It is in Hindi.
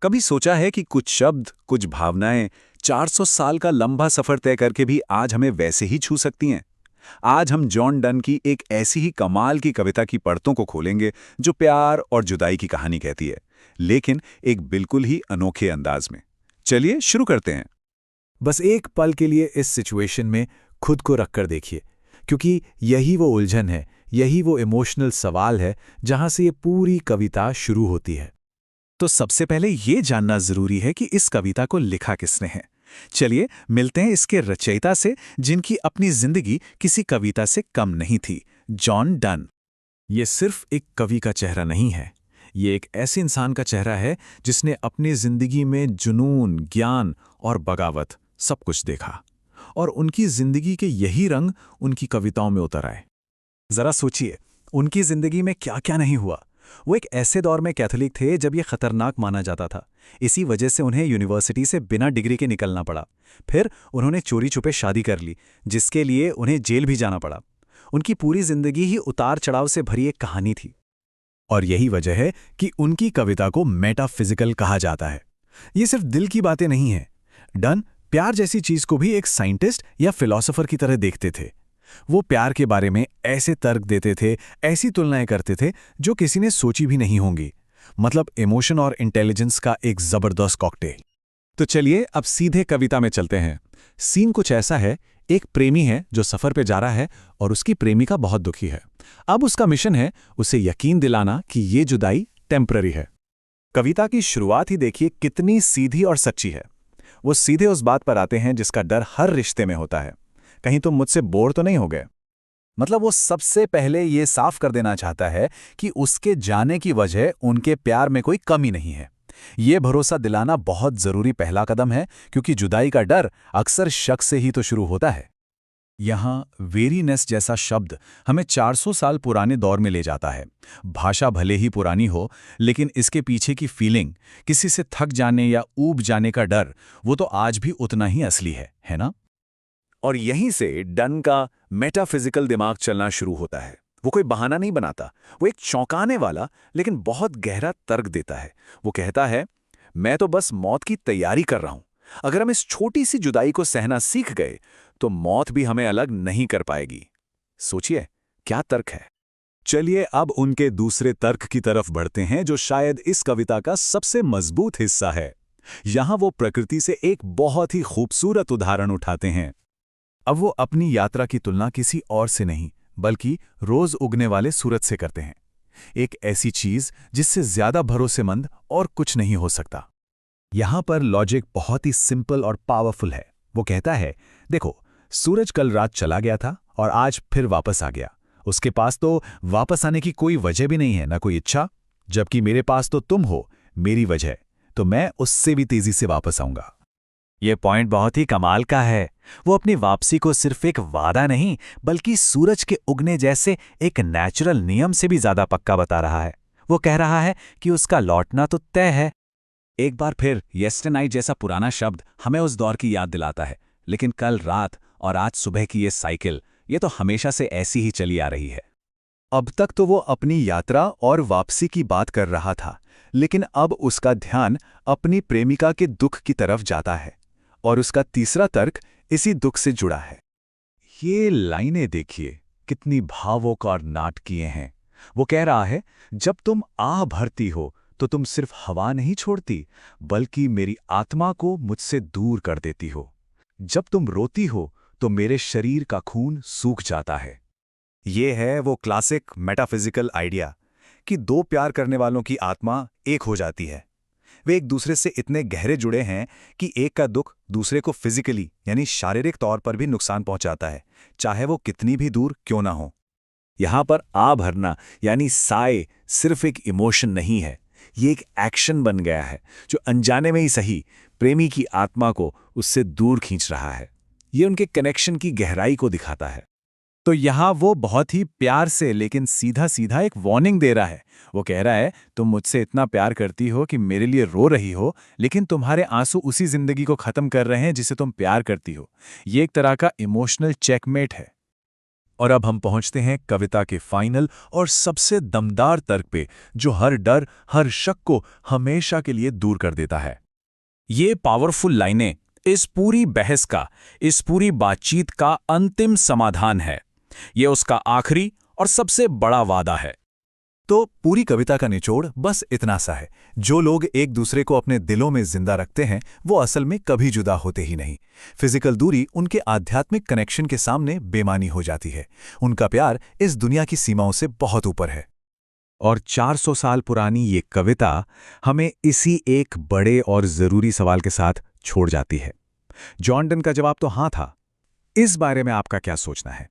कभी सोचा है कि कुछ शब्द, कुछ भावनाएं 400 साल का लंबा सफर तय करके भी आज हमें वैसे ही छू सकती हैं? आज हम जॉन डन की एक ऐसी ही कमाल की कविता की परतों को खोलेंगे जो प्यार और जुदाई की कहानी कहती है, लेकिन एक बिल्कुल ही अनोखे अंदाज में। चलिए शुरू करते हैं। बस एक पल के लिए इस सिचुएशन में खुद को रखकर देखिए, क्योंकि यही वो उलझन है, यही वो इमोशनल सवाल है जहां से ये पूरी कविता शुरू होती है। तो सबसे पहले ये जानना जरूरी है कि इस कविता को लिखा किसने है। चलिए मिलते हैं इसके रचयिता से, जिनकी अपनी जिंदगी किसी कविता से कम नहीं थी, जॉन डन। ये सिर्फ एक कवि का चेहरा नहीं है, ये एक ऐसे इंसान का चेहरा है जिसने अपनी जिंदगी में जुनून, ज्ञान और बगावत सब कुछ देखा, और उनकी जिंदगी के यही रंग उनकी कविताओं में उतर आए। जरा सोचिए, उनकी जिंदगी में क्या क्या नहीं हुआ। वो एक ऐसे दौर में कैथोलिक थे जब ये खतरनाक माना जाता था। इसी वजह से उन्हें यूनिवर्सिटी से बिना डिग्री के निकलना पड़ा। फिर उन्होंने चोरी छुपे शादी कर ली, जिसके लिए उन्हें जेल भी जाना पड़ा। उनकी पूरी जिंदगी ही उतार चढ़ाव से भरी एक कहानी थी। और यही वजह है कि उनकी कविता को मेटाफिजिकल कहा जाता है। ये सिर्फ दिल की बातें नहीं हैं। डन प्यार जैसी चीज को भी एक साइंटिस्ट या फिलोसोफर की तरह देखते थे। वो प्यार के बारे में ऐसे तर्क देते थे, ऐसी तुलनाएं करते थे जो किसी ने सोची भी नहीं होंगी। मतलब इमोशन और इंटेलिजेंस का एक जबरदस्त कॉकटेल। तो चलिए अब सीधे कविता में चलते हैं। सीन कुछ ऐसा है, एक प्रेमी है जो सफर पे जा रहा है और उसकी प्रेमिका बहुत दुखी है। अब उसका मिशन है उसे यकीन दिलाना कि ये जुदाई टेम्पररी है। कविता की शुरुआत ही देखिए कितनी सीधी और सच्ची है। वो सीधे उस बात पर आते हैं जिसका डर हर रिश्ते में होता है, कहीं तुम मुझसे बोर तो नहीं हो गए। मतलब वो सबसे पहले ये साफ कर देना चाहता है कि उसके जाने की वजह उनके प्यार में कोई कमी नहीं है। ये भरोसा दिलाना बहुत जरूरी पहला कदम है, क्योंकि जुदाई का डर अक्सर शक से ही तो शुरू होता है। यहाँ वेरीनेस जैसा शब्द हमें 400 साल पुराने दौर में ले जाता है। भाषा भले ही पुरानी हो, लेकिन इसके पीछे की फीलिंग, किसी से थक जाने या ऊब जाने का डर, वो तो आज भी उतना ही असली है ना? और यहीं से डन का मेटाफिजिकल दिमाग चलना शुरू होता है। वो कोई बहाना नहीं बनाता, वो एक चौंकाने वाला लेकिन बहुत गहरा तर्क देता है। वो कहता है, मैं तो बस मौत की तैयारी कर रहा हूं। अगर हम इस छोटी सी जुदाई को सहना सीख गए तो मौत भी हमें अलग नहीं कर पाएगी। सोचिए क्या तर्क है। चलिए अब उनके दूसरे तर्क की तरफ बढ़ते हैं, जो शायद इस कविता का सबसे मजबूत हिस्सा है। यहां वो प्रकृति से एक बहुत ही खूबसूरत उदाहरण उठाते हैं। अब वो अपनी यात्रा की तुलना किसी और से नहीं, बल्कि रोज उगने वाले सूरज से करते हैं। एक ऐसी चीज जिससे ज्यादा भरोसेमंद और कुछ नहीं हो सकता। यहां पर लॉजिक बहुत ही सिंपल और पावरफुल है। वो कहता है, देखो, सूरज कल रात चला गया था और आज फिर वापस आ गया। उसके पास तो वापस आने की कोई वजह भी नहीं है, ना कोई इच्छा। जबकि मेरे पास तो तुम हो, मेरी वजह, तो मैं उससे भी तेजी से वापस आऊंगा। ये पॉइंट बहुत ही कमाल का है। वो अपनी वापसी को सिर्फ एक वादा नहीं, बल्कि सूरज के उगने जैसे एक नेचुरल नियम से भी ज्यादा पक्का बता रहा है। वो कह रहा है कि उसका लौटना तो तय है। एक बार फिर यस्टरडे नाइट जैसा पुराना शब्द हमें उस दौर की याद दिलाता है, लेकिन कल रात और आज सुबह की ये साइकिल, ये तो हमेशा से ऐसी ही चली आ रही है। अब तक तो वो अपनी यात्रा और वापसी की बात कर रहा था, लेकिन अब उसका ध्यान अपनी प्रेमिका के दुख की तरफ जाता है, और उसका तीसरा तर्क इसी दुख से जुड़ा है। ये लाइनें देखिए कितनी भावुक और नाटकीय हैं। वो कह रहा है, जब तुम आह भरती हो तो तुम सिर्फ हवा नहीं छोड़ती, बल्कि मेरी आत्मा को मुझसे दूर कर देती हो। जब तुम रोती हो तो मेरे शरीर का खून सूख जाता है। ये है वो क्लासिक मेटाफिजिकल आइडिया कि दो प्यार करने वालों की आत्मा एक हो जाती है। वे एक दूसरे से इतने गहरे जुड़े हैं कि एक का दुख दूसरे को फिजिकली यानी शारीरिक तौर पर भी नुकसान पहुंचाता है, चाहे वो कितनी भी दूर क्यों ना हो। यहां पर आ भरना यानी साए सिर्फ एक इमोशन नहीं है, ये एक एक्शन बन गया है जो अनजाने में ही सही प्रेमी की आत्मा को उससे दूर खींच रहा है। ये उनके कनेक्शन की गहराई को दिखाता है। तो यहाँ वो बहुत ही प्यार से लेकिन सीधा सीधा एक वार्निंग दे रहा है। वो कह रहा है, तुम मुझसे इतना प्यार करती हो कि मेरे लिए रो रही हो, लेकिन तुम्हारे आंसू उसी जिंदगी को खत्म कर रहे हैं जिसे तुम प्यार करती हो। ये एक तरह का इमोशनल चेकमेट है। और अब हम पहुंचते हैं कविता के फाइनल और सबसे दमदार तर्क पे, जो हर डर, हर शक को हमेशा के लिए दूर कर देता है। ये पावरफुल लाइनें इस पूरी बहस का, इस पूरी बातचीत का अंतिम समाधान है। ये उसका आखिरी और सबसे बड़ा वादा है। तो पूरी कविता का निचोड़ बस इतना सा है, जो लोग एक दूसरे को अपने दिलों में जिंदा रखते हैं वो असल में कभी जुदा होते ही नहीं। फिजिकल दूरी उनके आध्यात्मिक कनेक्शन के सामने बेमानी हो जाती है। उनका प्यार इस दुनिया की सीमाओं से बहुत ऊपर है। और 400 साल पुरानी ये कविता हमें इसी एक बड़े और ज़रूरी सवाल के साथ छोड़ जाती है। जॉन डन का जवाब तो हाँ था। इस बारे में आपका क्या सोचना है?